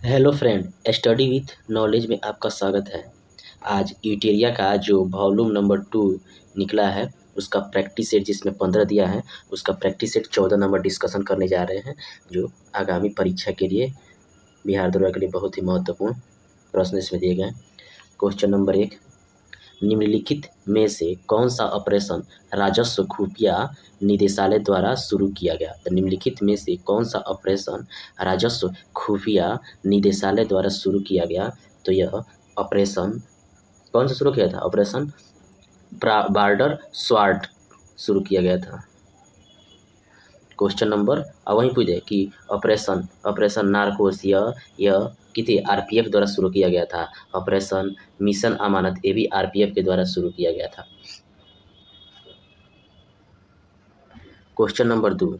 Hello friend, study with knowledge में आपका स्वागत है। आज यूटेरिया का जो वॉल्यूम नंबर 2 निकला है उसका प्रैक्टिस सेट जिसमें 15 दिया है, उसका प्रैक्टिस सेट 14 नंबर डिस्कशन करने जा रहे हैं, जो आगामी परीक्षा के लिए बिहार दरोगा के लिए बहुत ही महत्वपूर्ण प्रश्न इसमें दिए गए हैं। क्वेश्चन नंबर 1, निम्नलिखित में से कौन सा ऑपरेशन राजस्व खुफिया निदेशालय द्वारा शुरू किया गया? तो निम्नलिखित में से कौन सा ऑपरेशन राजस्व खुफिया निदेशालय द्वारा शुरू किया गया? तो यह ऑपरेशन कौन सा शुरू किया था? ऑपरेशन बॉर्डर स्वाट शुरू किया गया था। क्वेश्चन नंबर वहीं पूछे कि ऑपरेशन ऑपरेशन नारकोस यह किसी आरपीएफ द्वारा शुरू किया गया था। ऑपरेशन मिशन अमानत ये भी आरपीएफ के द्वारा शुरू किया गया था। क्वेश्चन नंबर 2,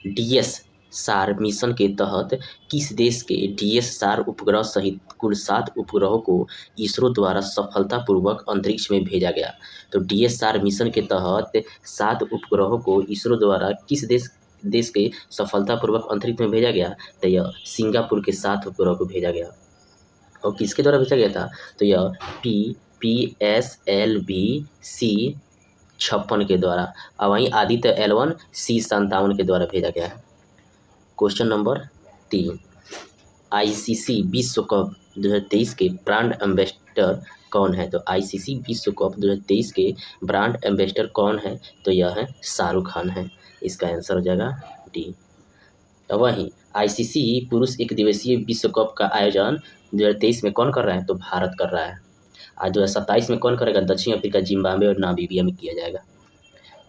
डीएस सार मिशन के तहत किस देश के डीएस सार उपग्रह सहित कुल 7 उपग्रहों को इसरो द्वारा सफलतापूर्वक अंतरिक्ष में भेजा गया? तो डीएस सार मिशन के तहत 7 उपग्रहों को इसरो द्वारा किस देश के सफलतापूर्वक अंतरिक्ष में भेजा गया? तो यह सिंगापुर के 7 उपग्रहों को भेजा गया। और किसके द्वारा भेजा गया था? तो यह PSLV-C56 के द्वारा, और वहीं आदित्य L1 C57 के द्वारा भेजा गया है। क्वेश्चन नंबर 3, आईसीसी विश्व कप 2023 के ब्रांड एम्बेसडर कौन है? तो आईसीसी विश्व कप 2023 के ब्रांड एम्बेसडर कौन है? तो यह है शाहरुख खान है। इसका आंसर हो जाएगा डी। वहीं आईसीसी पुरुष एक दिवसीय विश्व कप का आयोजन 2023 में कौन कर रहा है? तो भारत कर रहा है। आज 2027 में कौन करेगा? दक्षिण अफ्रीका, जिम्बाब्वे और नामीबिया में किया जाएगा।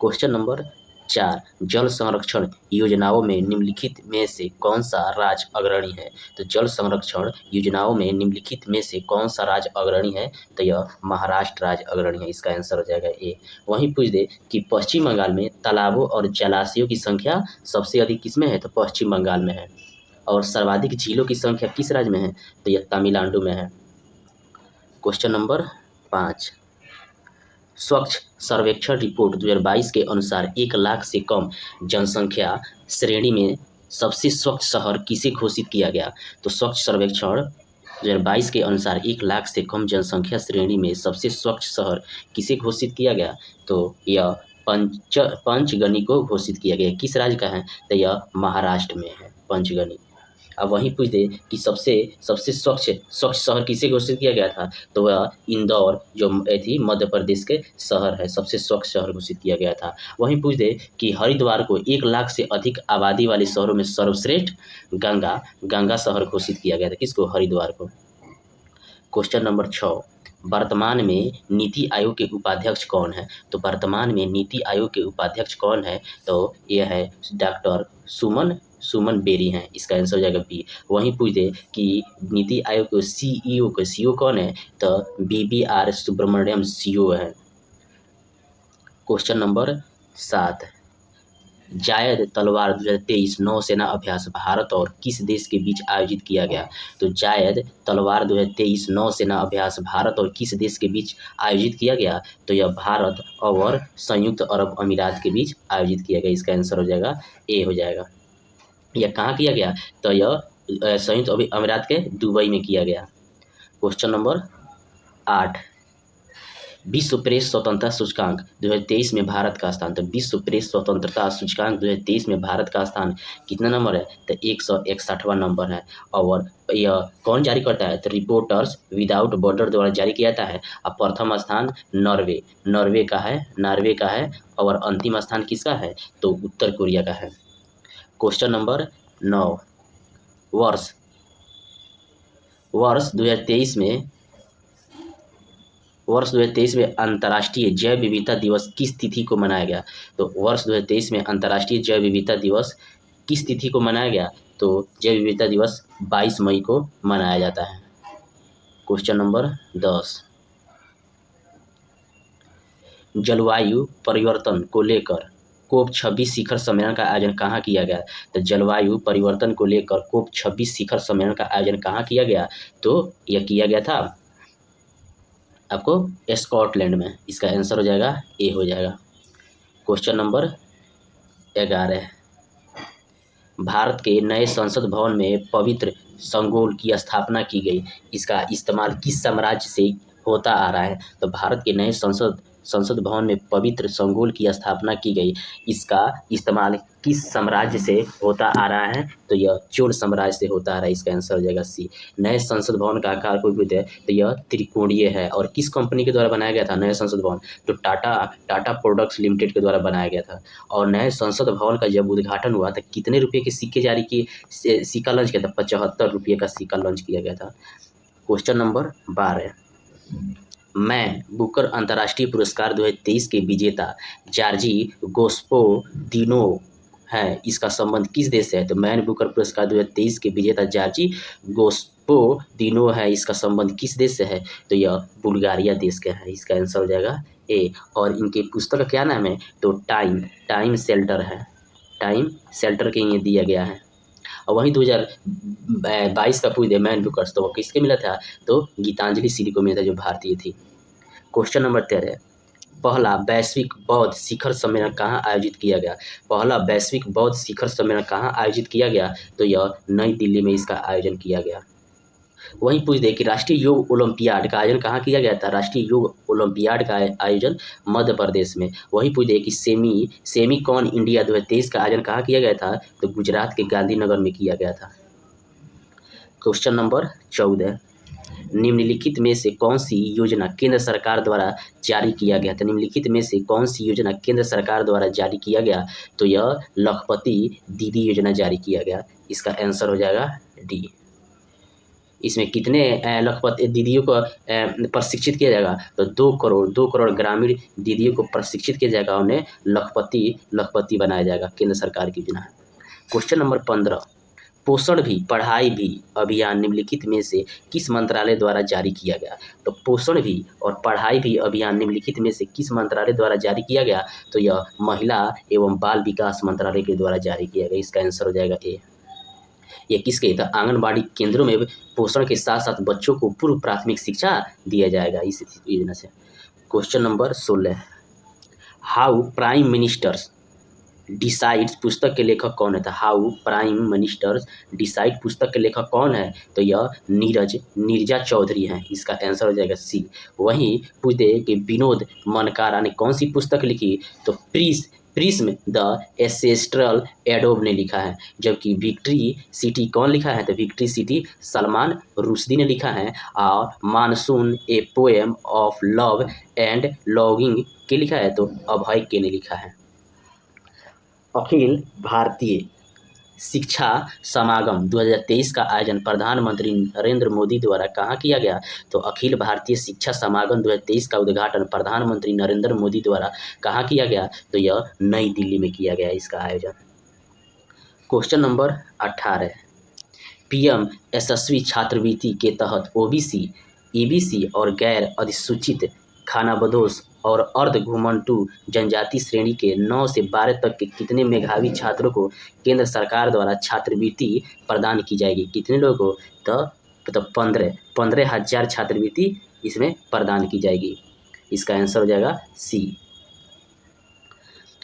क्वेश्चन नंबर 4, जल संरक्षण योजनाओं में निम्नलिखित में से कौन सा राज्य अग्रणी है? तो जल संरक्षण योजनाओं में निम्नलिखित में से कौन सा राज्य अग्रणी है? तो यह महाराष्ट्र राज्य अग्रणी है। इसका आंसर हो जाएगा ए। वहीं पूछ दे कि पश्चिम बंगाल में तालाबों और जलाशयों की संख्या सबसे अधिक किसमें है? तो पश्चिम बंगाल में है। और सर्वाधिक झीलों की संख्या किस राज्य में है? तो यह तमिलनाडु में है। क्वेश्चन नंबर 5, स्वच्छ सर्वेक्षण रिपोर्ट 2022 के अनुसार 1 लाख से कम जनसंख्या श्रेणी में सबसे स्वच्छ शहर किसे घोषित किया गया? तो स्वच्छ सर्वेक्षण 2022 के अनुसार 1 लाख से कम जनसंख्या श्रेणी में सबसे स्वच्छ शहर किसे घोषित किया गया? तो यह पंचगनी को घोषित किया गया। किस राज्य का है? तो यह महाराष्ट्र में है, पंचगनी। अब वहीं पूछ दे कि सबसे स्वच्छ शहर किसे घोषित किया गया था? तो वह इंदौर जो थी मध्य प्रदेश के शहर है, सबसे स्वच्छ शहर घोषित किया गया था। वहीं पूछ दे कि हरिद्वार को 1 लाख से अधिक आबादी वाले शहरों में सर्वश्रेष्ठ गंगा शहर घोषित किया गया था। किसको? हरिद्वार को। क्वेश्चन नंबर 6, वर्तमान में नीति आयोग के उपाध्यक्ष कौन है? तो वर्तमान में नीति आयोग के उपाध्यक्ष कौन है? तो यह है डॉक्टर सुमन बेरी हैं। इसका आंसर हो जाएगा बी। वहीं पूछ दे कि नीति आयोग के सीईओ कौन है? तो BBR सुब्रमण्यम सीईओ है। क्वेश्चन नंबर 7, जायद तलवार 2023 नौसेना अभ्यास भारत और किस देश के बीच आयोजित किया गया? तो जायद तलवार 2023 नौसेना अभ्यास भारत और किस देश के बीच आयोजित किया गया? तो यह भारत और संयुक्त अरब अमीरात के बीच आयोजित किया गया। इसका आंसर हो जाएगा ए हो जाएगा। यह कहाँ किया गया? तो यह संयुक्त अमीरात के दुबई में किया गया। क्वेश्चन नंबर 8, विश्व प्रेस स्वतंत्रता सूचकांक 2023 में भारत का स्थान। तो विश्व प्रेस स्वतंत्रता सूचकांक 2023 में भारत का स्थान कितना नंबर है? तो 161वां नंबर है। और यह कौन जारी करता है? तो रिपोर्टर्स विदाउट बॉर्डर द्वारा जारी किया जाता है। अब प्रथम स्थान नॉर्वे का है और अंतिम स्थान किसका है? तो उत्तर कोरिया का है। क्वेश्चन नंबर 9, वर्ष 2023 में अंतर्राष्ट्रीय जैव विविधता दिवस किस तिथि को मनाया गया? तो वर्ष 2023 में अंतर्राष्ट्रीय जैव विविधता दिवस किस तिथि को मनाया गया? तो जैव विविधता दिवस 22 मई को मनाया जाता है। क्वेश्चन नंबर 10, जलवायु परिवर्तन को लेकर कोप 26 शिखर सम्मेलन का आयोजन कहाँ किया गया? तो जलवायु परिवर्तन को लेकर कोप 26 शिखर सम्मेलन का आयोजन कहाँ किया गया? तो यह किया गया था आपको स्कॉटलैंड में। इसका आंसर हो जाएगा ए हो जाएगा। क्वेश्चन नंबर 11, भारत के नए संसद भवन में पवित्र संगोल की स्थापना की गई, इसका इस्तेमाल किस साम्राज्य से होता आ रहा है? तो भारत के नए संसद संसद भवन में पवित्र संगोल की स्थापना की गई, इसका इस्तेमाल किस साम्राज्य से होता आ रहा है? तो यह चोल साम्राज्य से होता आ रहा है, इसका आंसर हो जाएगा सी। नए संसद भवन का आकार कोई भी है तो यह त्रिकोणीय है। और किस कंपनी के द्वारा बनाया गया था नया संसद भवन? तो टाटा प्रोडक्ट्स लिमिटेड के द्वारा बनाया गया था। और नए संसद भवन का जब उद्घाटन हुआ तो कितने रुपये के सिक्के जारी किए, सिक्का लॉन्च किया था? 75 रुपये का सिक्का लॉन्च किया गया था। क्वेश्चन नंबर 12, मैन बुकर अंतर्राष्ट्रीय पुरस्कार 2023 के विजेता जॉर्जी गोस्पोदिनो है, इसका संबंध किस देश से है? तो मैन बुकर पुरस्कार 2023 के विजेता जॉर्जी गोस्पोदिनो है, इसका संबंध किस देश से है? तो यह बुल्गारिया देश का है, इसका आंसर हो जाएगा ए। और इनके पुस्तक का क्या नाम है? तो टाइम शेल्टर है, टाइम शेल्टर के ये दिया गया है। और वहीं 2022 का पूछ दे मैन बुकर्स, तो वो किसके मिला था? तो गीतांजलि श्री को मिला था, जो भारतीय थी। क्वेश्चन नंबर 13, पहला वैश्विक बौद्ध शिखर सम्मेलन कहाँ आयोजित किया गया? पहला वैश्विक बौद्ध शिखर सम्मेलन कहाँ आयोजित किया गया? तो यह नई दिल्ली में इसका आयोजन किया गया। वहीं पूछ दे कि राष्ट्रीय योग ओलंपियाड का आयोजन कहाँ किया गया था? राष्ट्रीय योग ओलंपियाड का आयोजन मध्य प्रदेश में। वहीं पूछ दे कि सेमी कॉन इंडिया 2023 का आयोजन कहाँ किया गया था? तो गुजरात के गांधीनगर में किया गया था। क्वेश्चन नंबर 14, निम्नलिखित में से कौन सी योजना केंद्र सरकार द्वारा जारी किया गया? तो निम्नलिखित में से कौन सी योजना केंद्र सरकार द्वारा जारी किया गया? तो यह लखपति दीदी योजना जारी किया गया, इसका आंसर हो जाएगा डी। इसमें कितने लखपति दीदियों को प्रशिक्षित किया जाएगा? तो 2 करोड़ ग्रामीण दीदियों को प्रशिक्षित किया जाएगा, उन्हें लखपति बनाया जाएगा, केंद्र सरकार की योजना है। क्वेश्चन नंबर 15, पोषण भी पढ़ाई भी अभियान निम्नलिखित में से किस मंत्रालय द्वारा जारी किया गया? तो पोषण भी और पढ़ाई भी अभियान निम्नलिखित में से किस मंत्रालय द्वारा जारी किया गया? तो यह महिला एवं बाल विकास मंत्रालय के द्वारा जारी किया गया, इसका आंसर हो जाएगा ए। ये किसके? तो आंगनबाड़ी केंद्रों में पोषण के साथ साथ बच्चों को पूर्व प्राथमिक शिक्षा दिया जाएगा इस योजना से। Question number 16, how prime ministers decides पुस्तक के लेखक कौन है? था हाउ प्राइम मिनिस्टर्स डिसाइड पुस्तक के लेखक कौन है? तो यह नीरजा चौधरी हैं, इसका आंसर हो जाएगा सी। वहीं पूछ दे कि विनोद मनकारा ने कौन सी पुस्तक लिखी? तो प्रिज्म द एसेस्ट्रल एडोब ने लिखा है। जबकि विक्ट्री सिटी कौन लिखा है? तो विक्ट्री सिटी सलमान रुश्दी ने लिखा है। और monsoon a poem of love and longing के लिखा है? तो अभय के ने लिखा है। अखिल भारतीय शिक्षा समागम 2023 का आयोजन प्रधानमंत्री नरेंद्र मोदी द्वारा कहाँ किया गया? तो अखिल भारतीय शिक्षा समागम 2023 का उद्घाटन प्रधानमंत्री नरेंद्र मोदी द्वारा कहाँ किया गया? तो यह नई दिल्ली में किया गया इसका आयोजन। क्वेश्चन नंबर 18, पीएम यशस्वी छात्रवृत्ति के तहत ओबीसी, ईबीसी और गैर अधिसूचित खानाबदोश और अर्ध घुमंटू जनजाति श्रेणी के 9 से 12 तक के कितने मेधावी छात्रों को केंद्र सरकार द्वारा छात्रवृत्ति प्रदान की जाएगी? कितने लोगों को? तो 15,000 छात्रवृत्ति इसमें प्रदान की जाएगी, इसका आंसर हो जाएगा सी।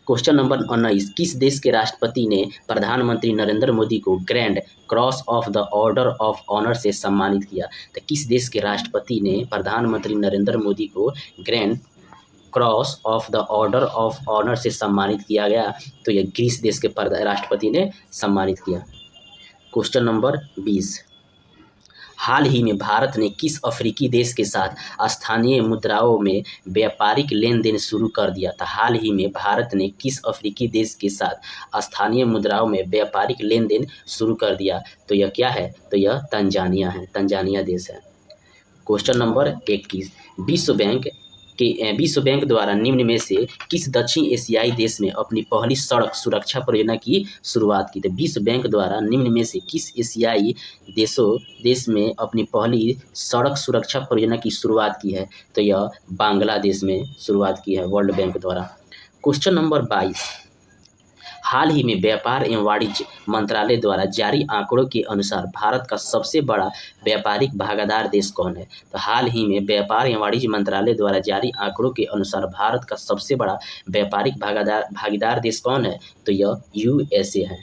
क्वेश्चन नंबर 19, किस देश के राष्ट्रपति ने प्रधानमंत्री नरेंद्र मोदी को grand cross of the order of honour से सम्मानित किया? तो किस देश के राष्ट्रपति ने प्रधानमंत्री नरेंद्र मोदी को grand cross of the order of honour से सम्मानित किया गया? तो यह ग्रीस देश के राष्ट्रपति ने सम्मानित किया। क्वेश्चन नंबर 20, हाल ही में भारत ने किस अफ्रीकी देश के साथ स्थानीय मुद्राओं में व्यापारिक लेन देन शुरू कर दिया था? हाल ही में भारत ने किस अफ्रीकी देश के साथ स्थानीय मुद्राओं में व्यापारिक लेन देन शुरू कर दिया? तो यह क्या है? तो यह तंजानिया है, तंजानिया देश है। क्वेश्चन नंबर 21, विश्व बैंक द्वारा निम्न में से किस दक्षिण एशियाई देश में अपनी पहली सड़क सुरक्षा परियोजना की शुरुआत की? तो विश्व बैंक द्वारा निम्न में से किस एशियाई देश में अपनी पहली सड़क सुरक्षा परियोजना की शुरुआत की है? तो यह बांग्लादेश में शुरुआत की है वर्ल्ड बैंक द्वारा। क्वेश्चन नंबर 22, हाल ही में व्यापार एवं वाणिज्य मंत्रालय द्वारा जारी आंकड़ों के अनुसार भारत का सबसे बड़ा व्यापारिक भागीदार देश कौन है? तो हाल ही में व्यापार एवं वाणिज्य मंत्रालय द्वारा जारी आंकड़ों के अनुसार भारत का सबसे बड़ा व्यापारिक भागीदार देश कौन है? तो यह यूएसए है।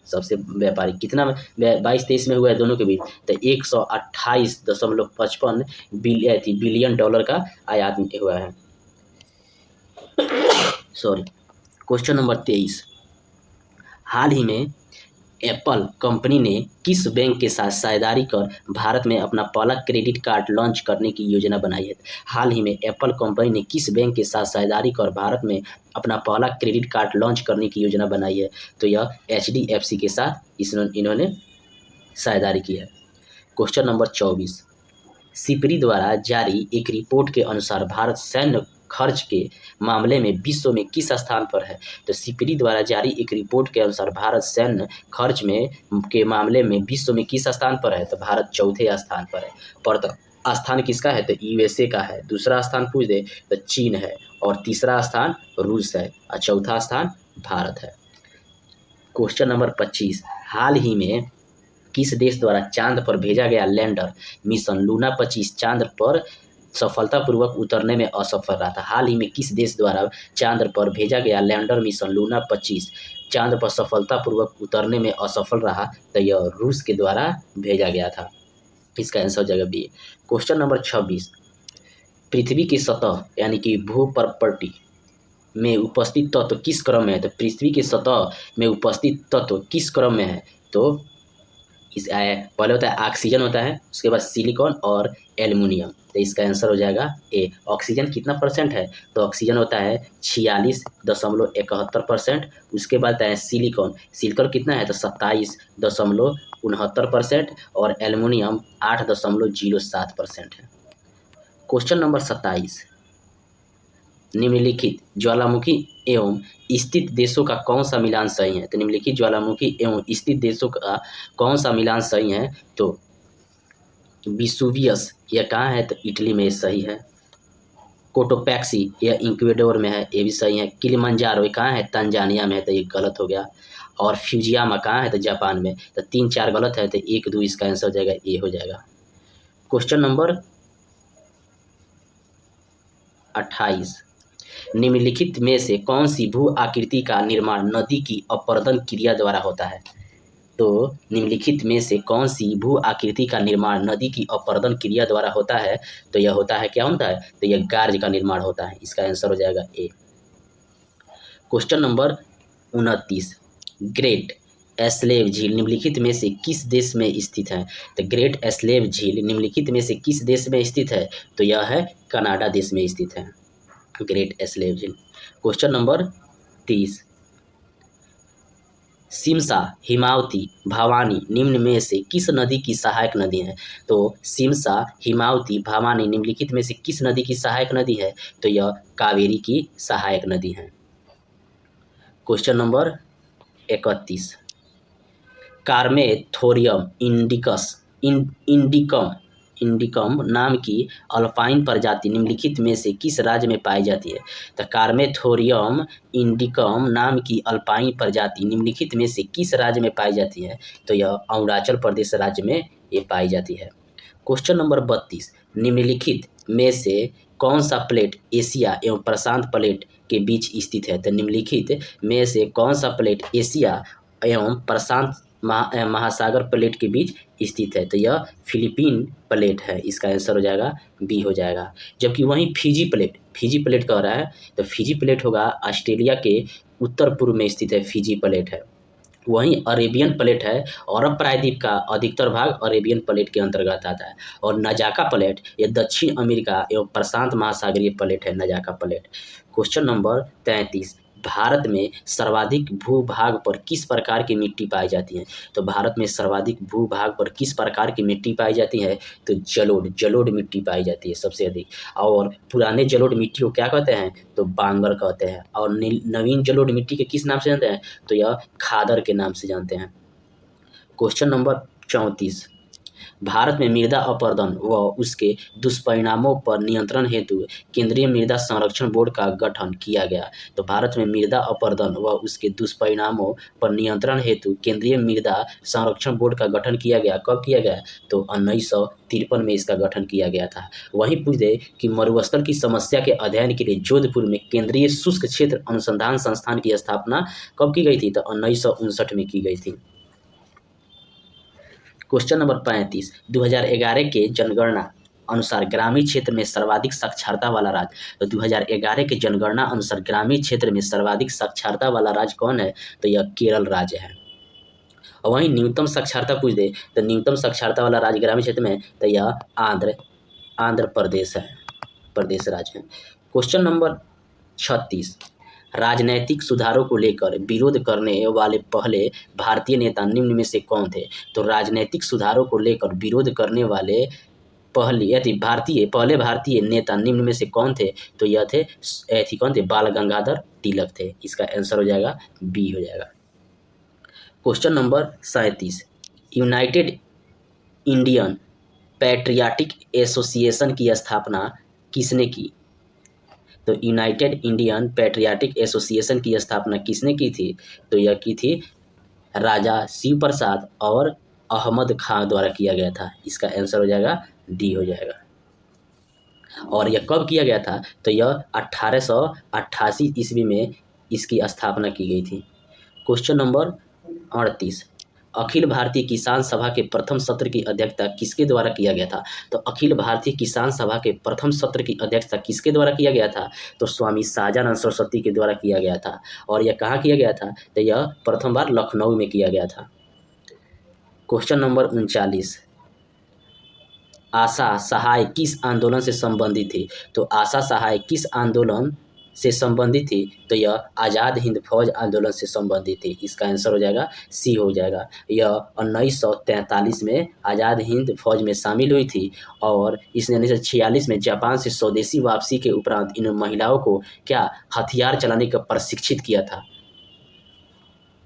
सबसे व्यापारी कितना 22-23 में हुआ है दोनों के बीच, तो 128.55 बिलियन डॉलर का आयात हुआ है। सॉरी। क्वेश्चन नंबर 23, हाल ही में एप्पल कंपनी ने किस बैंक के साथ साझेदारी कर भारत में अपना पहला क्रेडिट कार्ड लॉन्च करने की योजना बनाई है? हाल ही में एप्पल कंपनी ने किस बैंक के साथ साझेदारी कर भारत में अपना पहला क्रेडिट कार्ड लॉन्च करने की योजना बनाई है? तो यह HDFC के साथ इन्होंने साझेदारी की है। क्वेश्चन नंबर 24, सिपरी द्वारा जारी एक रिपोर्ट के अनुसार भारत सैन्य खर्च के मामले में विश्व में किस स्थान पर है? तो सिपरी द्वारा जारी एक रिपोर्ट के अनुसार भारत सैन्य खर्च के मामले में विश्व में किस स्थान पर है? तो भारत चौथे स्थान पर है। प्रथम स्थान किसका है? तो USA का है। दूसरा स्थान पूछ दे तो चीन है, और तीसरा स्थान रूस है, और चौथा स्थान भारत है। क्वेश्चन नंबर 25, हाल ही में किस देश द्वारा चांद पर भेजा गया लैंडर मिशन लूना 25 चांद पर सफलतापूर्वक उतरने में असफल रहा था? हाल ही में किस देश द्वारा चांद पर भेजा गया लैंडर मिशन लूना 25 चांद पर सफलतापूर्वक उतरने में असफल रहा? तो यह रूस के द्वारा भेजा गया था। इसका आंसर हो जाएगा बी। क्वेश्चन नंबर 26, पृथ्वी की सतह यानी कि भूपर्पटी में उपस्थित तत्व किस क्रम में है? तो पृथ्वी की सतह में उपस्थित तत्व किस क्रम में है? तो पहले होता है ऑक्सीजन होता है, उसके बाद सिलिकॉन और एल्युमिनियम। तो इसका आंसर हो जाएगा ए। ऑक्सीजन कितना परसेंट है? तो ऑक्सीजन होता है 46.71%। उसके बाद आता है सिलिकॉन कितना है? तो 27.69%, और एल्युमिनियम 8.07% है। क्वेश्चन नंबर 27, निम्नलिखित ज्वालामुखी एवं स्थित देशों का कौन सा मिलान सही है? तो निम्नलिखित ज्वालामुखी एवं स्थित देशों का कौन सा मिलान सही है? तो विसुवियस यह कहाँ है? तो इटली में सही है। कोटोपैक्सी यह इक्वेडोर में है, ये भी सही है। किलिमंजारो ये कहाँ है? तंजानिया में है, तो ये गलत हो गया। और फ्यूजियामा कहाँ है? तो जापान में। तो 3-4 गलत है, तो 1-2 इसका आंसर हो जाएगा, ए हो जाएगा। क्वेश्चन नंबर 28, निम्नलिखित में से कौन सी भू आकृति का निर्माण नदी की अपरदन क्रिया द्वारा होता है? तो निम्नलिखित में से कौन सी भू आकृति का निर्माण नदी की अपरदन क्रिया द्वारा होता है? तो यह होता है, क्या होता है? तो यह गार्ज का निर्माण होता है। इसका आंसर हो जाएगा ए। क्वेश्चन नंबर 29, ग्रेट एस्लेव झील निम्नलिखित में से किस देश में स्थित है? तो ग्रेट एस्लेव झील निम्नलिखित में से किस देश में स्थित है? तो यह है कनाडा देश में स्थित है, ग्रेट एस्लेव झील। क्वेश्चन नंबर 30, सिमसा, हिमावती, भवानी निम्न में से किस नदी की सहायक नदी है? तो सिमसा, हिमावती, भवानी निम्नलिखित में से किस नदी की सहायक नदी है? तो यह कावेरी की सहायक नदी है। क्वेश्चन नंबर 31, कार्मेथोरियम इंडिकम नाम की अल्पाइन प्रजाति निम्नलिखित में से किस राज्य में पाई जाती है? तो कार्मेथोरियम इंडिकम नाम की अल्पाइन प्रजाति निम्नलिखित में से किस राज्य में पाई जाती है? तो यह अरुणाचल प्रदेश राज्य में ये पाई जाती है। क्वेश्चन नंबर 32, निम्नलिखित में से कौन सा प्लेट एशिया एवं प्रशांत प्लेट के बीच स्थित है? तो निम्नलिखित में से कौन सा प्लेट एशिया एवं प्रशांत महासागर प्लेट के बीच स्थित है? तो यह फिलीपीन प्लेट है। इसका आंसर हो जाएगा बी हो जाएगा। जबकि वहीं फिजी प्लेट कह रहा है, तो फिजी प्लेट होगा ऑस्ट्रेलिया के उत्तर पूर्व में स्थित है, फिजी प्लेट है। वहीं अरेबियन प्लेट है, अरब प्रायद्वीप का अधिकतर भाग अरेबियन प्लेट के अंतर्गत आता है। और नजाका प्लेट ये दक्षिण अमेरिका एवं प्रशांत महासागरीय प्लेट है, नजाका प्लेट। क्वेश्चन नंबर 33, भारत में सर्वाधिक भूभाग पर किस प्रकार की मिट्टी पाई जाती है? तो भारत में सर्वाधिक भूभाग पर किस प्रकार की मिट्टी पाई जाती है? तो जलोढ़ मिट्टी पाई जाती है सबसे अधिक। और पुराने जलोढ़ मिट्टी को क्या कहते हैं? तो बांगर कहते हैं। और नवीन जलोढ़ मिट्टी के किस नाम से जानते हैं? तो यह खादर के नाम से जानते हैं। क्वेश्चन नंबर 34, भारत में मृदा अपरदन व उसके दुष्परिणामों पर नियंत्रण हेतु केंद्रीय मृदा संरक्षण बोर्ड का गठन किया गया। तो भारत में मृदा अपरदन व उसके दुष्परिणामों पर नियंत्रण हेतु केंद्रीय मृदा संरक्षण बोर्ड का गठन किया गया। कब किया गया? तो 1953 में इसका गठन किया गया था। वहीं पूछ दे कि मरुस्थल की समस्या के अध्ययन के लिए जोधपुर में केंद्रीय शुष्क क्षेत्र अनुसंधान संस्थान की स्थापना कब की गई थी? तो 1959 में की गई थी। क्वेश्चन नंबर 35, 2011 के जनगणना अनुसार ग्रामीण क्षेत्र में सर्वाधिक साक्षरता वाला राज्य। तो 2011 के जनगणना अनुसार ग्रामीण क्षेत्र में सर्वाधिक साक्षरता वाला राज्य कौन है? तो यह केरल राज्य है। और वहीं न्यूनतम साक्षरता पूछ दे तो न्यूनतम साक्षरता वाला राज्य ग्रामीण क्षेत्र में तो यह आंध्र प्रदेश है, प्रदेश राज्य है। क्वेश्चन नंबर 36, राजनैतिक सुधारों को लेकर विरोध करने वाले पहले भारतीय नेता निम्न में से कौन थे? तो राजनैतिक सुधारों को लेकर विरोध करने वाले पहले भारतीय नेता निम्न में से कौन थे? तो यह थे कौन थे? बाल गंगाधर तिलक थे। इसका आंसर हो जाएगा बी हो जाएगा। Question number 37, United Indian patriotic association की स्थापना किसने की? तो यूनाइटेड इंडियन पैट्रियाटिक एसोसिएशन की स्थापना किसने की थी? तो यह की थी राजा शिव प्रसाद और अहमद खां द्वारा किया गया था। इसका आंसर हो जाएगा डी हो जाएगा। और यह कब किया गया था? तो यह 1888 ईस्वी में इसकी स्थापना की गई थी। क्वेश्चन नंबर 38, अखिल भारतीय किसान सभा के प्रथम सत्र की अध्यक्षता किसके द्वारा किया गया था? तो अखिल भारतीय किसान सभा के प्रथम सत्र की अध्यक्षता किसके द्वारा किया गया था? तो स्वामी शाहजानंद सरस्वती के द्वारा किया गया था। और यह कहाँ किया गया था? तो यह प्रथम बार लखनऊ में किया गया था। क्वेश्चन नंबर 39, आशा सहाय किस आंदोलन से संबंधित थी? तो आशा सहाय किस आंदोलन से संबंधित थी? तो यह आज़ाद हिंद फौज आंदोलन से संबंधित थी। इसका आंसर हो जाएगा सी हो जाएगा। यह 1943 में आज़ाद हिंद फौज में शामिल हुई थी और इसने 1946 में जापान से स्वदेशी वापसी के उपरांत इन महिलाओं को क्या हथियार चलाने का प्रशिक्षित किया था।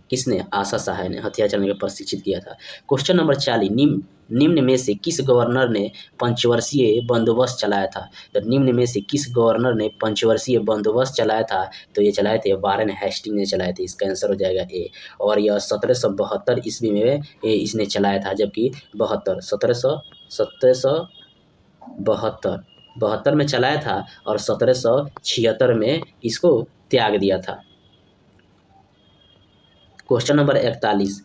किसने? आशा सहाय ने हथियार चलाने का प्रशिक्षित किया था। क्वेश्चन नंबर 40, निम्न में से किस गवर्नर ने पंचवर्षीय बंदोबस्त चलाया था? तो निम्न में से किस गवर्नर ने पंचवर्षीय बंदोबस्त चलाया था? तो ये चलाए थे वारेन हेस्टिंग ने चलाए थे। इसका आंसर हो जाएगा ए। और यह 1772 ईस्वी में इसने चलाया था, जबकि 1772 में चलाया था और 1776 में इसको त्याग दिया था। क्वेश्चन नंबर 41,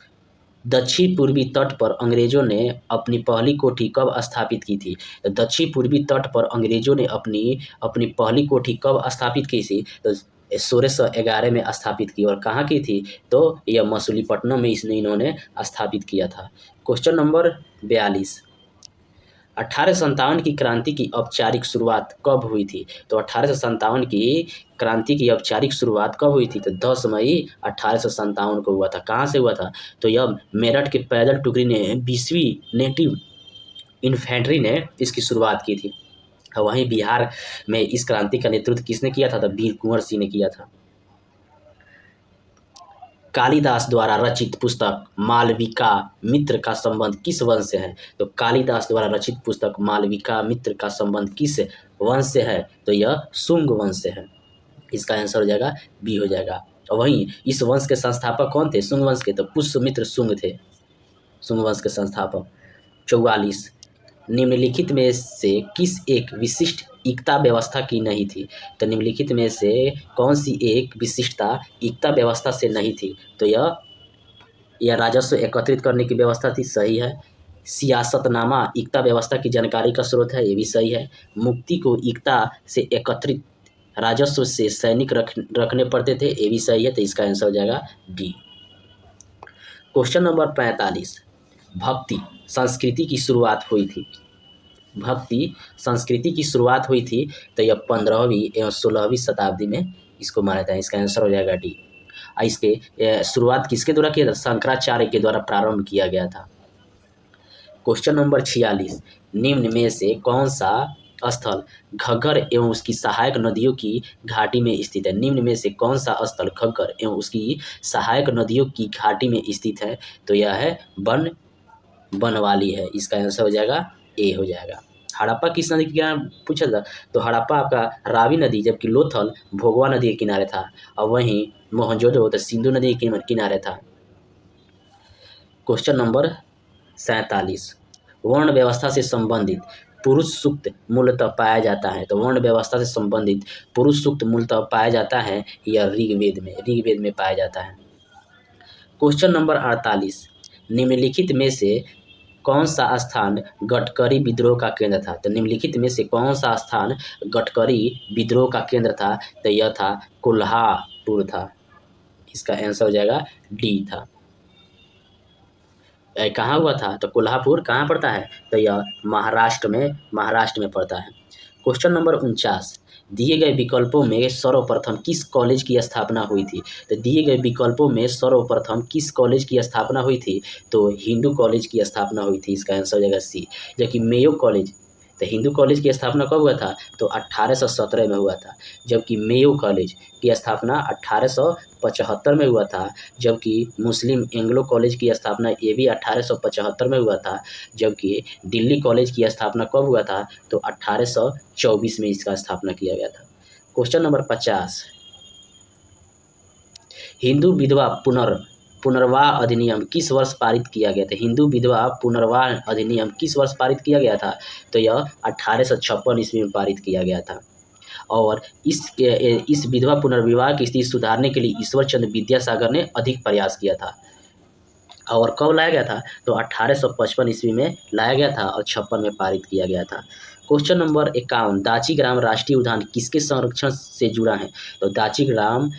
दक्षिण पूर्वी तट पर अंग्रेजों ने अपनी पहली कोठी कब स्थापित की थी? तो दक्षिण पूर्वी तट पर अंग्रेजों ने अपनी पहली कोठी कब स्थापित की थी? तो 1611 में स्थापित की। और कहाँ की थी? तो यह मसूलीपट्टनम में इन्होंने स्थापित किया था। क्वेश्चन नंबर 42, 1857 की क्रांति की औपचारिक शुरुआत कब हुई थी? तो 1857 की क्रांति की औपचारिक शुरुआत कब हुई थी? तो 10 मई 1857 को हुआ था। कहाँ से हुआ था? तो यह मेरठ के पैदल टुकड़ी ने 20वीं नेटिव इन्फेंट्री ने इसकी शुरुआत की थी। वहीं बिहार में इस क्रांति का नेतृत्व किसने किया था? तो वीर कुंवर सिंह ने किया था। कालिदास द्वारा रचित पुस्तक मालविका मित्र का संबंध किस वंश से है? तो कालिदास द्वारा रचित पुस्तक मालविका मित्र का संबंध किस वंश से है? तो यह शुंग वंश से है। इसका आंसर हो जाएगा बी हो जाएगा। और वहीं इस वंश के संस्थापक कौन थे? शुंग वंश के। तो पुष्यमित्र शुंग थे, शुंग वंश के संस्थापक। 44, निम्नलिखित में से किस एक विशिष्ट एकता व्यवस्था की नहीं थी? तो निम्नलिखित में से कौन सी एक विशिष्टता एकता व्यवस्था से नहीं थी? तो यह राजस्व एकत्रित करने की व्यवस्था थी। सही है। सियासतनामा एकता व्यवस्था की जानकारी का स्रोत है। ये भी सही है। मुक्ति को एकता से एकत्रित राजस्व से सैनिक रखने पड़ते थे। ये भी सही है। तो इसका आंसर हो जाएगा डी। क्वेश्चन नंबर 45, भक्ति संस्कृति की शुरुआत हुई थी। भक्ति संस्कृति की शुरुआत हुई थी तो यह 15वीं एवं 16वीं शताब्दी में इसको माना जाता है। इसका आंसर हो जाएगा डी। इसके शुरुआत किसके द्वारा किया था? शंकराचार्य के द्वारा प्रारंभ किया गया था। क्वेश्चन नंबर 46, निम्न में से कौन सा स्थल घग्गर एवं उसकी सहायक नदियों की घाटी में स्थित है? निम्न में से कौन सा स्थल घग्गर एवं उसकी सहायक नदियों की घाटी में स्थित है? तो यह है बनवाली है। इसका आंसर हो जाएगा ए हो जाएगा। हड़प्पा किस नदी के किनारे पूछा था? तो हड़प्पा आपका रावी नदी, जबकि लोथल भोगवा नदी के किनारे था। और वहीं मोहनजोदड़ो तो सिंधु नदी के किनारे था। क्वेश्चन नंबर 47, वर्ण व्यवस्था से संबंधित पुरुष सूक्त मूलतः पाया जाता है। तो वर्ण व्यवस्था से संबंधित पुरुष सूक्त मूलतः पाया जाता है यह ऋग्वेद में पाया जाता है। क्वेश्चन नंबर 48, निम्नलिखित में से कौन सा स्थान गडकरी विद्रोह का केंद्र था? तो निम्नलिखित में से कौन सा स्थान गडकरी विद्रोह का केंद्र था? तो यह था कोल्हापुर था। इसका आंसर हो जाएगा डी था। कहाँ हुआ था? तो कोल्हापुर कहाँ पड़ता है? तो यह महाराष्ट्र में पड़ता है। क्वेश्चन नंबर 49, दिए गए विकल्पों में सर्वप्रथम किस कॉलेज की स्थापना हुई थी? तो दिए गए विकल्पों में सर्वप्रथम किस कॉलेज की स्थापना हुई थी? तो हिंदू कॉलेज की स्थापना हुई थी। इसका आंसर हो जाएगा सी। जबकि मेयो कॉलेज, तो हिंदू कॉलेज की स्थापना कब हुआ था? तो 1817 में हुआ था। जबकि मेयो कॉलेज की स्थापना 1875 में हुआ था। जबकि मुस्लिम एंग्लो कॉलेज की स्थापना ये भी 1875 में हुआ था। जबकि दिल्ली कॉलेज की स्थापना कब हुआ था? तो 1824 में इसका स्थापना किया गया था। क्वेश्चन नंबर 50, हिंदू विधवा पुनर्वाह अधिनियम किस वर्ष पारित किया गया था? हिंदू विधवा पुनर्वाह अधिनियम किस वर्ष पारित किया गया था? तो यह 1856 ईस्वी में पारित किया गया था। और इस विधवा पुनर्विवाह की स्थिति सुधारने के लिए ईश्वर चंद्र विद्यासागर ने अधिक प्रयास किया था। और कब लाया गया था? तो 1855 ईस्वी में लाया गया था और 56 में पारित किया गया था। क्वेश्चन नंबर 51, दाचीग्राम राष्ट्रीय उद्यान किसके संरक्षण से जुड़ा है? तो दाचीग्राम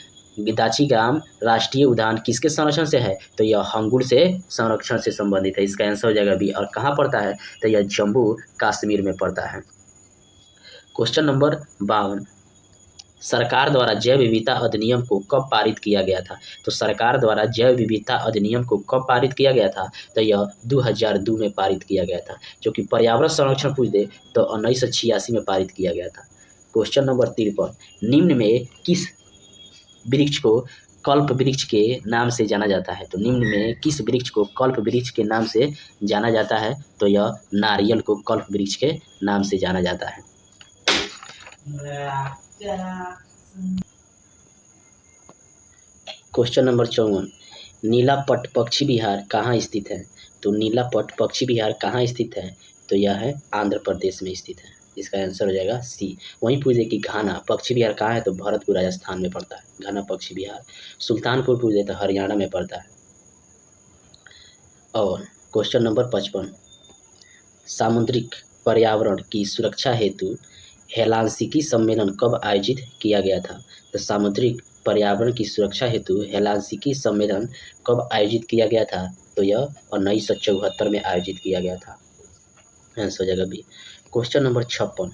राष्ट्रीय उद्यान किसके संरक्षण से है? तो यह हंगुल से संरक्षण से संबंधित है। इसका आंसर हो जाएगा बी। और कहाँ पड़ता है? तो यह जम्मू कश्मीर में पड़ता है। क्वेश्चन नंबर 52, सरकार द्वारा जैव विविधता अधिनियम को कब पारित किया गया था? तो सरकार द्वारा जैव विविधता अधिनियम को कब पारित किया गया था? तो यह 2002 में पारित किया गया था। जो कि पर्यावरण संरक्षण पूछ दे तो 1986 में पारित किया गया था। क्वेश्चन नंबर 53, निम्न में किस वृक्ष को कल्प वृक्ष के नाम से जाना जाता है? तो निम्न में किस वृक्ष को कल्प वृक्ष के नाम से जाना जाता है? तो यह नारियल को कल्प वृक्ष के नाम से जाना जाता है। क्वेश्चन नंबर 54, नीलापट पक्षी विहार कहाँ स्थित है? तो नीलापट पक्षी विहार कहाँ स्थित है? तो यह है आंध्र प्रदेश में स्थित है। इसका आंसर हो जाएगा सी। वहीं पूछे कि घाना पक्षी विहार कहाँ है? तो भरतपुर राजस्थान में पड़ता है घाना पक्षी विहार। सुल्तानपुर पूछे तो हरियाणा में पड़ता है। और क्वेश्चन नंबर 55, सामुद्रिक पर्यावरण की सुरक्षा हेतु हेलांसिकी सम्मेलन कब आयोजित किया गया था? तो सामुद्रिक पर्यावरण की सुरक्षा हेतु हेलांसिकी सम्मेलन कब आयोजित किया गया था? तो यह 1974 में आयोजित किया गया था। आंसर हो जाएगा बी। क्वेश्चन नंबर 56,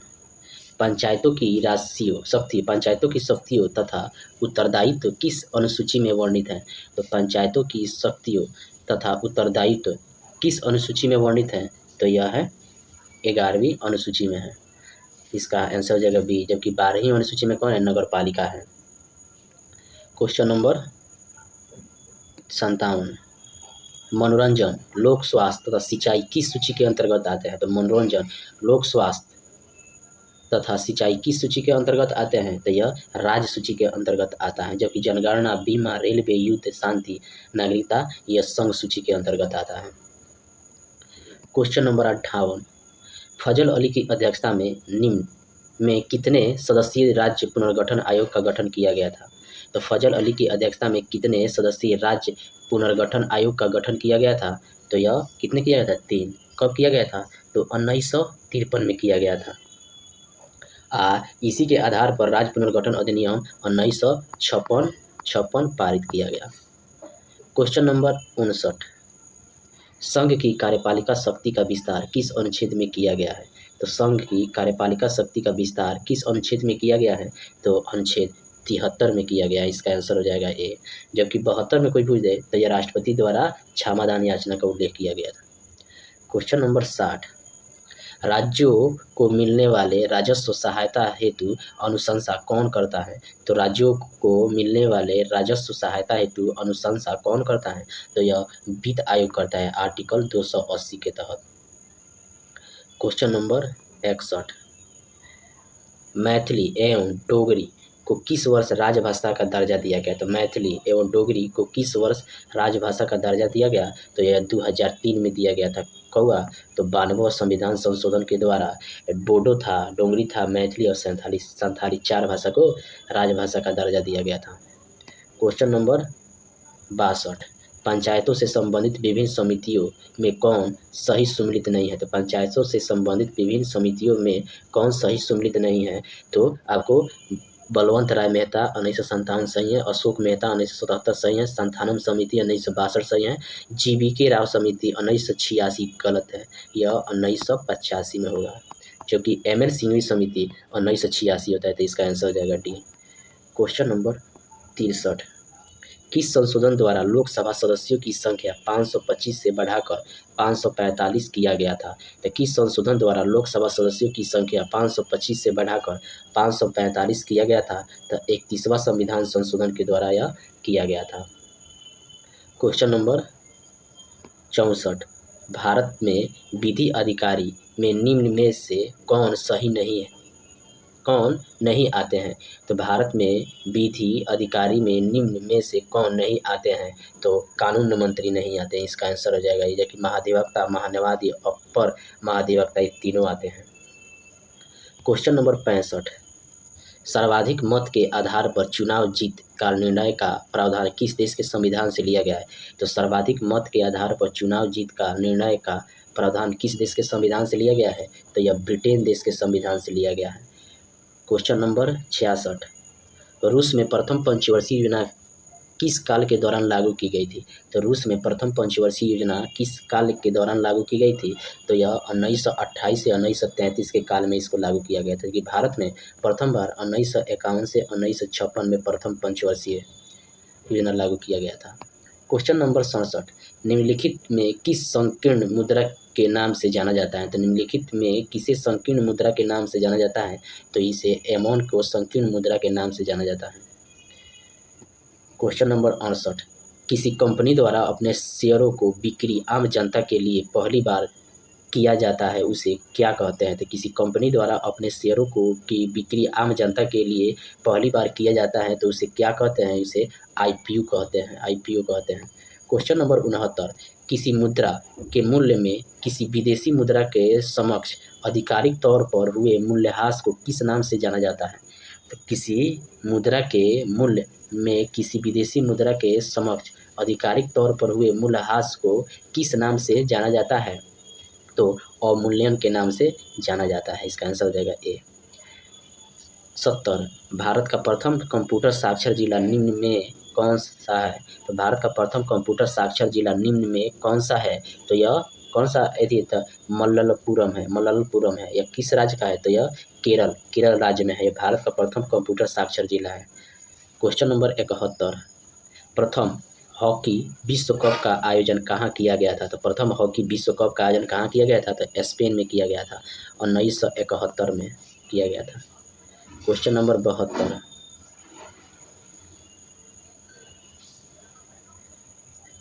पंचायतों की शक्तियों तथा उत्तरदायित्व किस अनुसूची में वर्णित है? तो पंचायतों की शक्तियों तथा उत्तरदायित्व किस अनुसूची में वर्णित है? तो यह है 11वीं अनुसूची में है। इसका आंसर हो जाएगा बी। जबकि 12वीं अनुसूची में कौन है? नगर पालिका है। क्वेश्चन नंबर 57, मनोरंजन, लोक स्वास्थ्य तथा सिंचाई किस सूची के अंतर्गत आते हैं? तो मनोरंजन, लोक स्वास्थ्य तथा सिंचाई किस सूची के अंतर्गत आते हैं? तो यह राज्य सूची के अंतर्गत आता है। जबकि जनगणना, बीमा, रेलवे, युद्ध, शांति, नागरिकता यह संघ सूची के अंतर्गत आता है। क्वेश्चन नंबर 58, फजल अली की अध्यक्षता में निम्न में कितने सदस्यीय राज्य पुनर्गठन आयोग का गठन किया गया था? तो फजल अली की अध्यक्षता में कितने सदस्यीय राज्य पुनर्गठन आयोग का गठन किया गया था? तो यह कितने किया गया था? 3। कब किया गया था? तो 1953 में किया गया था। इसी के आधार पर राज्य पुनर्गठन अधिनियम 1956 पारित किया गया। क्वेश्चन नंबर 59, संघ की कार्यपालिका शक्ति का विस्तार किस अनुच्छेद में किया गया है? तो संघ की कार्यपालिका शक्ति का विस्तार किस अनुच्छेद में किया गया है? तो अनुच्छेद 73 में किया गया है। इसका आंसर हो जाएगा ए। जबकि 72 में कोई पूछ दे तो यह राष्ट्रपति द्वारा क्षमादान याचना का उल्लेख किया गया था। क्वेश्चन नंबर 60, राज्यों को मिलने वाले राजस्व सहायता हेतु अनुशंसा कौन करता है? तो राज्यों को मिलने वाले राजस्व सहायता हेतु अनुशंसा कौन करता है? तो यह वित्त आयोग करता है आर्टिकल 280 के तहत। क्वेश्चन नंबर 61, मैथिली एवं डोगरी को किस वर्ष राजभाषा का दर्जा दिया गया? तो मैथिली एवं डोगरी को किस वर्ष राजभाषा का दर्जा दिया गया? तो यह 2003 में दिया गया था। कौआ तो 92वां संविधान संशोधन के द्वारा बोडो था, डोगरी था, मैथिली और संथाली 4 भाषा को राजभाषा का दर्जा दिया गया था। क्वेश्चन नंबर 62, पंचायतों से संबंधित विभिन्न समितियों में कौन सही सम्मिलित नहीं है? तो पंचायतों से संबंधित विभिन्न समितियों में कौन सही सम्मिलित नहीं है? तो आपको बलवंत राय मेहता 1957 सही है, अशोक मेहता 1977 सही है, संथानम समिति 1962 सही है, जीवीके राव समिति 1986 गलत है, यह 1985 में होगा, क्योंकि एम एल सिंघवी समिति 1986 होता है, तो इसका आंसर हो जाएगा डी। क्वेश्चन नंबर 63, किस संशोधन द्वारा लोकसभा सदस्यों की संख्या 525 से बढ़ाकर 545 किया गया था? तो किस संशोधन द्वारा लोकसभा सदस्यों की संख्या 525 से बढ़ाकर 545 किया गया था? तो 31वां संविधान संशोधन के द्वारा यह किया गया था। क्वेश्चन नंबर 64, भारत में विधि अधिकारी में निम्न में से कौन सही नहीं है, कौन नहीं आते हैं? तो भारत में विधि अधिकारी में निम्न में से कौन नहीं आते हैं? तो कानून मंत्री नहीं आते हैं, इसका आंसर हो जाएगा ये, कि महाधिवक्ता, महान्यायवादी, अपर महाधिवक्ता, ये तीनों आते हैं। क्वेश्चन नंबर 65, सर्वाधिक मत के आधार पर चुनाव जीत का निर्णय का प्रावधान किस देश के संविधान से लिया गया है? तो सर्वाधिक मत के आधार पर चुनाव जीत का निर्णय का प्रावधान किस देश के संविधान से लिया गया है? तो यह ब्रिटेन देश के संविधान से लिया गया है। क्वेश्चन नंबर 66, रूस में प्रथम पंचवर्षीय योजना किस काल के दौरान लागू की गई थी? तो रूस में प्रथम पंचवर्षीय योजना किस काल के दौरान लागू की गई थी? तो यह 1928 से 1933 के काल में इसको लागू किया गया था, कि भारत में प्रथम बार 1951 से 1956 में प्रथम पंचवर्षीय योजना लागू किया गया था। क्वेश्चन नंबर 67, निम्नलिखित में किस संकीर्ण मुद्रा के नाम से जाना जाता है? तो निम्नलिखित में किसे संकीर्ण मुद्रा के नाम से जाना जाता है? तो इसे एमोन को संकीर्ण मुद्रा के नाम से जाना जाता है। क्वेश्चन नंबर 68, किसी कंपनी द्वारा अपने शेयरों को बिक्री आम जनता के लिए पहली बार किया जाता है, उसे क्या कहते हैं? तो किसी कंपनी द्वारा अपने शेयरों को की बिक्री आम जनता के लिए पहली बार किया जाता है, तो उसे क्या कहते हैं? इसे आईपीओ कहते हैं, आईपीओ कहते हैं। क्वेश्चन नंबर 69, किसी मुद्रा के मूल्य में किसी विदेशी मुद्रा के समक्ष आधिकारिक तौर पर हुए मूल्यह्रास को किस नाम से जाना जाता है? तो किसी मुद्रा के मूल्य में किसी विदेशी मुद्रा के समक्ष आधिकारिक तौर पर हुए मूल्यह्रास को किस नाम से जाना जाता है? तो अवमूल्यन के नाम से जाना जाता है, इसका आंसर हो जाएगा ए। 70, भारत का प्रथम कंप्यूटर साक्षर जिला निम्न में कौन सा है? तो भारत का प्रथम कंप्यूटर साक्षर जिला निम्न में कौन सा है? तो यह कौन सा मल्लपुरम है, मल्लपुरम है। यह किस राज्य का है? तो यह केरल राज्य में है। यह भारत का प्रथम कंप्यूटर साक्षर जिला है। क्वेश्चन नंबर 71, प्रथम हॉकी विश्व कप का आयोजन कहाँ किया गया था? तो प्रथम हॉकी विश्व कप का आयोजन कहाँ किया गया था? तो स्पेन में किया गया था, 1971 में किया गया था। क्वेश्चन नंबर 72,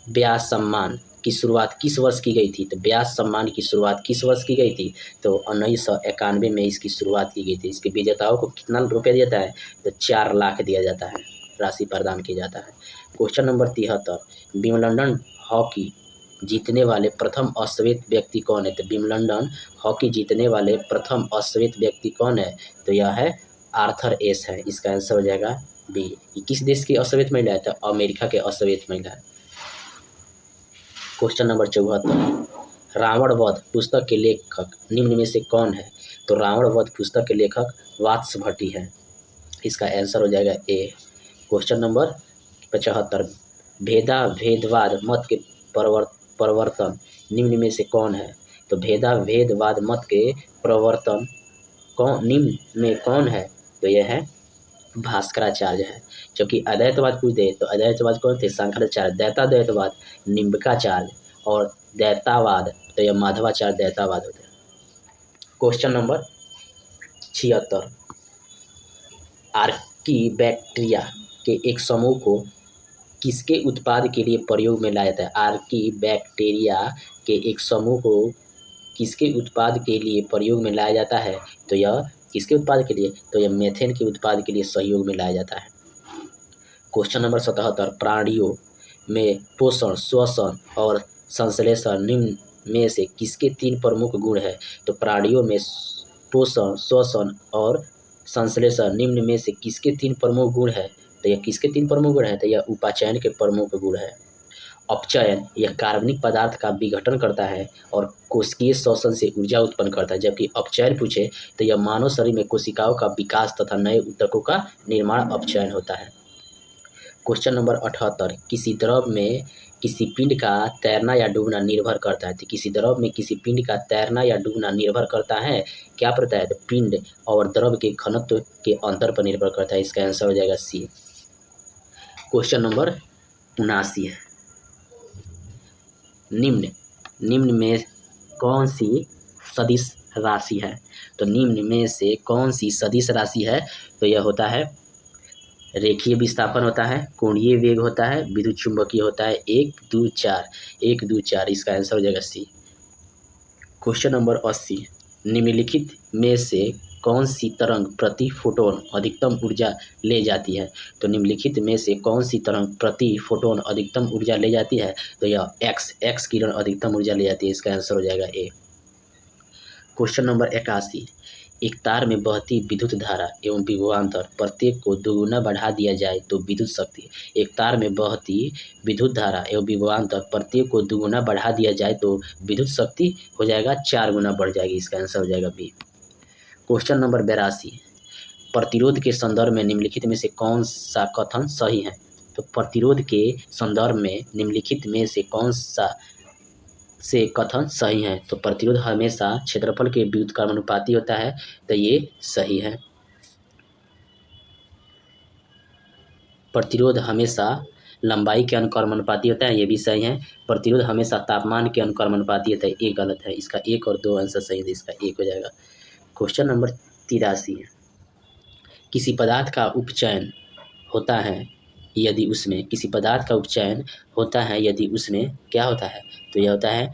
व्यास सम्मान की शुरुआत किस वर्ष की गई थी? तो व्यास सम्मान की शुरुआत किस वर्ष की गई थी? तो 1991 में इसकी शुरुआत की गई थी। इसके विजेताओं को कितना रुपया दिया जाता है? तो 4 लाख दिया जाता है, राशि प्रदान किया जाता है। क्वेश्चन नंबर 73, विंबलडन हॉकी जीतने वाले प्रथम अश्वेत व्यक्ति कौन है? तो विंबलडन हॉकी जीतने वाले प्रथम अश्वेत व्यक्ति कौन है? तो यह है आर्थर एस है, इसका आंसर हो जाएगा बी। ये किस देश की अश्वेत महिला है? तो अमेरिका के अश्वेत महिला है। क्वेश्चन नंबर 74, रावण वध पुस्तक के लेखक निम्न में से कौन है? तो रावण वध पुस्तक के लेखक वात्स भट्टी है, इसका आंसर हो जाएगा ए। क्वेश्चन नंबर 75, भेदवाद मत के प्रवर्तन निम्न में से कौन है? तो भेदवाद मत के प्रवर्तन निम्न में कौन है? तो यह है भास्कराचार्य है। क्योंकि अद्वैतवाद पूछ दे तो अद्वैतवाद कौन थे? शंकराचार्य। द्वैताद्वैतवाद निम्बकाचार्य, और द्वैतावाद तो यह माधवाचार्य द्वैतावाद होते हैं। क्वेश्चन नंबर 76, आर्कीबैक्टीरिया के एक समूह को किसके उत्पाद के लिए प्रयोग में लाया जाता है? आर्कीबैक्टीरिया के एक समूह को किसके उत्पाद के लिए प्रयोग में लाया जाता है? तो यह किसके उत्पाद के लिए? तो यह मेथेन के उत्पाद के लिए सहयोग में लाया जाता है। क्वेश्चन नंबर 77, प्राणियों में पोषण, श्वसन और संश्लेषण निम्न में से किसके 3 प्रमुख गुण है? तो प्राणियों में पोषण, श्वसन और संश्लेषण निम्न में से किसके 3 प्रमुख गुण है? तो यह किसके 3 प्रमुख गुण है? तो यह उपाचयन के प्रमुख गुण है। अपचयन यह कार्बनिक पदार्थ का विघटन करता है और कोशिकीय श्वसन से ऊर्जा उत्पन्न करता है, जबकि अपचयन पूछे तो यह मानव शरीर में कोशिकाओं का विकास तथा नए ऊतकों का निर्माण अपचयन होता है। क्वेश्चन नंबर 78, किसी द्रव में किसी पिंड का तैरना या डूबना निर्भर करता है। तो किसी द्रव में किसी पिंड का तैरना या डूबना निर्भर करता है, क्या पता है? तो पिंड और द्रव के घनत्व के अंतर पर निर्भर करता है। इसका आंसर हो जाएगा सी। क्वेश्चन नंबर 79 है, निम्न में कौन सी सदिश राशि है? तो निम्न में से कौन सी सदिश राशि है? तो यह होता है रेखीय विस्थापन होता है, कोणीय वेग होता है, विद्युत चुंबकीय होता है। 1 2 4 1 2 4 इसका आंसर हो जाएगा सी। क्वेश्चन नंबर 80, निम्नलिखित में से कौन सी तरंग प्रति फोटोन अधिकतम ऊर्जा ले जाती है? तो निम्नलिखित में से कौन सी तरंग प्रति फोटोन अधिकतम ऊर्जा ले जाती है? तो यह एक्स किरण अधिकतम ऊर्जा ले जाती है। इसका आंसर हो जाएगा ए। क्वेश्चन नंबर 81, एक तार में बहती विद्युत धारा एवं विभवांतर प्रत्येक को दोगुना बढ़ा दिया जाए तो विद्युत शक्ति। एक तार में बहती विद्युत धारा एवं विभवांतर प्रत्येक को दोगुना बढ़ा दिया जाए तो विद्युत शक्ति हो जाएगा 4 गुना बढ़ जाएगी। इसका आंसर हो जाएगा बी। क्वेश्चन नंबर 82, प्रतिरोध के संदर्भ में निम्नलिखित में से कौन सा कथन सही है? तो प्रतिरोध के संदर्भ में निम्नलिखित में से कौन सा से कथन सही है? तो प्रतिरोध हमेशा क्षेत्रफल के व्युत्क्रमानुपाती होता है, तो ये सही है। प्रतिरोध हमेशा लंबाई के अनुक्रमानुपाती होता है, ये भी सही है। प्रतिरोध हमेशा तापमान के अनुक्रमानुपाती होता है, ये गलत है। इसका 1 और 2 आंसर सही है, इसका 1 हो जाएगा। क्वेश्चन नंबर 83, किसी पदार्थ का उपचयन होता है यदि उसमें क्या होता है? तो यह होता है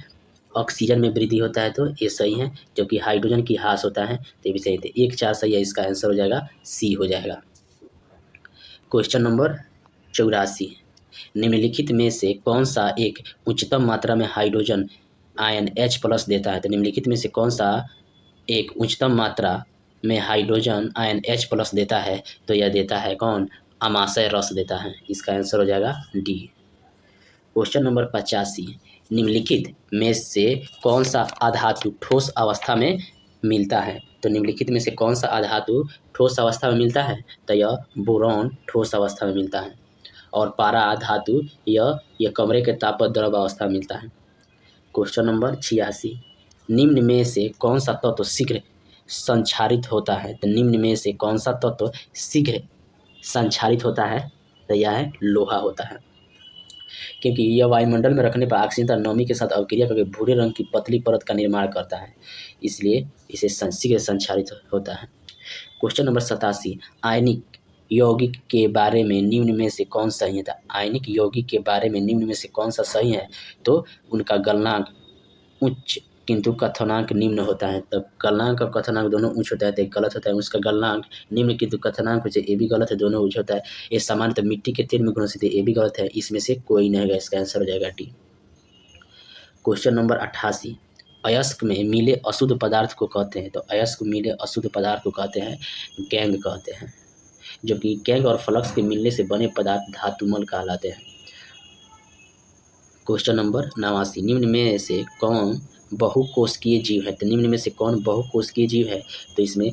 ऑक्सीजन में वृद्धि होता है, तो ये सही है। जबकि हाइड्रोजन की ह्रास होता है, तो ये भी सही है। 1 4 सही है, इसका आंसर हो जाएगा सी हो जाएगा। क्वेश्चन नंबर 84, निम्नलिखित में से कौन सा एक उच्चतम मात्रा में हाइड्रोजन आयन H+ देता है? तो निम्नलिखित में से कौन सा एक उच्चतम मात्रा में हाइड्रोजन आयन H+ देता है? तो यह देता है कौन? अमाशय रस देता है। इसका आंसर हो जाएगा डी। क्वेश्चन नंबर 85, निम्नलिखित में से कौन सा अधातु ठोस अवस्था में मिलता है? तो निम्नलिखित में से कौन सा अधातु ठोस अवस्था में मिलता है? तो यह बोरॉन ठोस अवस्था में मिलता है। और पारा धातु यह कमरे के ताप पर द्रव अवस्था में मिलता है। क्वेश्चन नंबर 86, निम्न में से कौन सा तत्व शीघ्र संक्षारित होता है? तो निम्न में से कौन सा तत्व शीघ्र संक्षारित होता है? तो यह है लोहा होता है, क्योंकि यह वायुमंडल में रखने पर ऑक्सीजन तथा नमी के साथ अभिक्रिया करके भूरे रंग की पतली परत का निर्माण करता है, इसलिए इसे शीघ्र संक्षारित होता है। क्वेश्चन नंबर 87, आयनिक यौगिक के बारे में निम्न में से कौन सही है? आयनिक यौगिक के बारे में निम्न में से कौन सा सही है? तो उनका गलनांक उच्च किंतु कथनांक निम्न होता है। तब गलनांक और कथनांक दोनों उच्च होता है, तो गलत होता है। उसका गलनांक निम्न किंतु कथनांक उच्च, ये भी गलत है, दोनों उच्च होता है। ये सामान्यतः मिट्टी के तेल में घुलनशील है, ये भी गलत है। इसमें से कोई नहीं होगा, इसका आंसर हो जाएगा डी। क्वेश्चन नंबर 88, अयस्क में मिले अशुद्ध पदार्थ को कहते हैं? तो अयस्क में मिले अशुद्ध पदार्थ को कहते हैं गैंग कहते हैं, जबकि गैंग और फ्लक्स के मिलने से बने पदार्थ धातुमल कहलाते हैं। क्वेश्चन नंबर 89, निम्न में से कौन बहुकोशिकीय जीव है? तो निम्न में से कौन बहुकोशिकीय जीव है? तो इसमें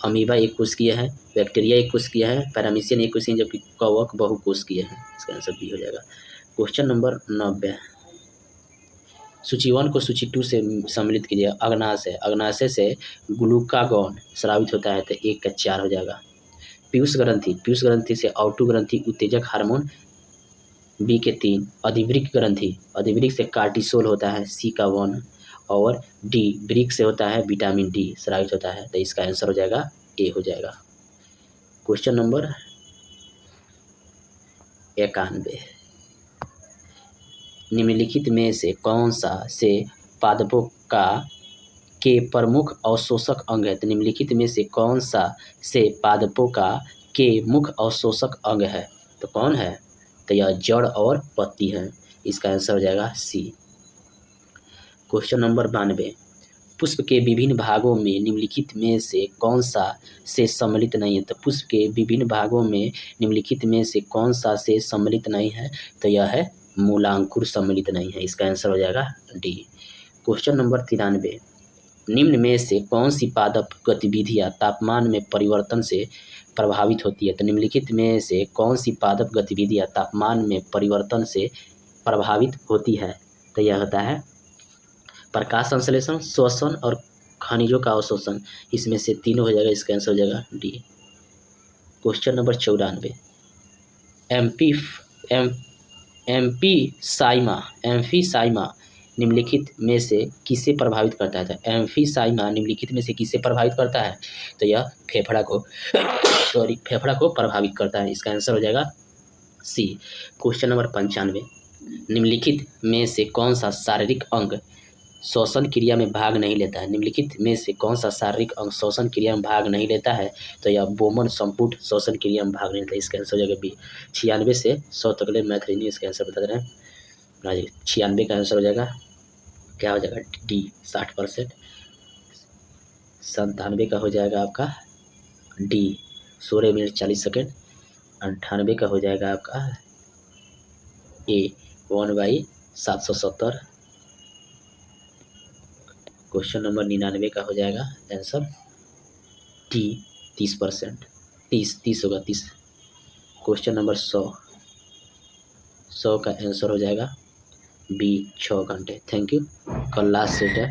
अमीबा एक कोशिकीय है, बैक्टीरिया एक कोशिकीय है, पैरामीशियन एक कोशिकीय, जबकि कवक बहुकोशिकीय है। इसका आंसर बी हो जाएगा। क्वेश्चन नंबर 90, सूची 1 को सूची 2 से सम्मिलित कीजिए। अग्नाशय से ग्लूकागॉन स्रावित होता है, तो 1 का 4 हो जाएगा। पीयूष ग्रंथि से ऑटो ग्रंथि उत्तेजक हार्मोन, बी के 3। अधिवृक्क से कार्टिसोल होता है, सी का 1। और डी वृक्क से होता है विटामिन डी स्रावित होता है, तो इसका आंसर हो जाएगा ए हो जाएगा। क्वेश्चन नंबर 91, निम्नलिखित में से कौन सा से पादपों के प्रमुख अवशोषक अंग है? तो निम्नलिखित में से कौन सा से पादपों के मुख्य अवशोषक अंग है? तो कौन है? तो यह जड़ और पत्ती है। इसका आंसर हो जाएगा सी। क्वेश्चन नंबर 92, पुष्प के विभिन्न भागों में निम्नलिखित में से कौन सा से सम्मिलित नहीं है? तो पुष्प के विभिन्न भागों में निम्नलिखित में से कौन सा से सम्मिलित नहीं है? तो यह है मूलांकुर सम्मिलित नहीं है। इसका आंसर हो जाएगा डी। क्वेश्चन नंबर 93, निम्न में से कौन सी पादप गतिविधियाँ तापमान में परिवर्तन से प्रभावित होती है? तो निम्नलिखित में से कौन सी पादप गतिविधियाँ तापमान में परिवर्तन से प्रभावित होती है? तो यह होता है प्रकाश संश्लेषण, श्वसन और खनिजों का अवशोषण। इसमें से तीनों हो जाएगा। इसका आंसर हो जाएगा डी। क्वेश्चन नंबर 94, एम्फीसाइमा निम्नलिखित में से किसे प्रभावित करता है? तो एम्फीसाइमा निम्नलिखित में से किसे प्रभावित करता है? तो यह फेफड़ा को प्रभावित करता है। इसका आंसर हो जाएगा सी। क्वेश्चन नंबर 95, निम्नलिखित में से कौन सा शारीरिक अंग श्वसन क्रिया में भाग नहीं लेता है? निम्नलिखित में से कौन सा शारीरिक अंग श्वसन क्रिया में भाग नहीं लेता है? तो यह बोमन संपुट श्वसन क्रिया में भाग नहीं लेता है। इसका आंसर हो जाएगा बी। 96 से 100 तक ले मैथ रीजनिंग इसका आंसर बता दे रहे हैं। 96 का आंसर हो जाएगा, क्या हो जाएगा डी 60%। 97 का हो जाएगा आपका डी 16 मिनट 40 सेकेंड। 98 का हो जाएगा आपका ए 1/770। क्वेश्चन नंबर 99 का हो जाएगा आंसर डी 30%। 30 होगा 30। क्वेश्चन नंबर 100 का आंसर हो जाएगा बी 6 घंटे। Thank you. कल लास्ट सेट है।